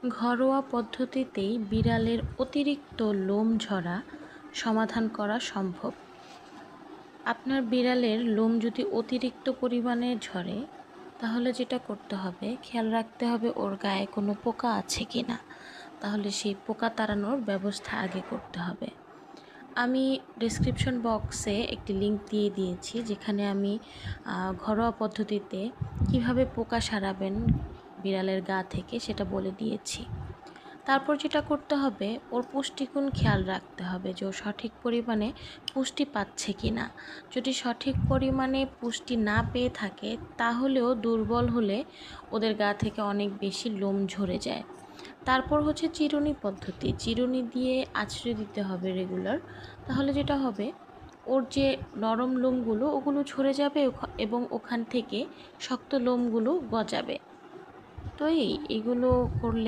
ঘরোয়া পদ্ধতিতেই বিড়ালের অতিরিক্ত লোম ঝরা সমাধান করা সম্ভব। আপনার বিড়ালের লোম যদি অতিরিক্ত পরিমাণে ঝরে, তাহলে যেটা করতে হবে, খেয়াল রাখতে হবে ওর গায়ে কোনো পোকা আছে কি না। তাহলে সেই পোকা তাড়ানোর ব্যবস্থা আগে করতে হবে। আমি ডেসক্রিপশন বক্সে একটি লিংক দিয়ে দিয়েছি, যেখানে আমি ঘরোয়া পদ্ধতিতে কিভাবে পোকা সারাবেন বিড়ালের গা থেকে সেটা বলে দিয়েছি। তারপর যেটা করতে হবে, ওর পুষ্টিগুণ খেয়াল রাখতে হবে যে ও সঠিক পরিমাণে পুষ্টি পাচ্ছে কি না। যদি সঠিক পরিমাণে পুষ্টি না পেয়ে থাকে, তাহলেও দুর্বল হলে ওদের গা থেকে অনেক বেশি লোম ঝরে যায়। তারপর হচ্ছে চিরুনি পদ্ধতি, চিরুনি দিয়ে আঁচড়ে দিতে হবে রেগুলার। তাহলে যেটা হবে, ওর যে নরম লোমগুলো ওগুলো ঝরে যাবে এবং ওখান থেকে শক্ত লোমগুলো গজাবে। তো এগুলো করলে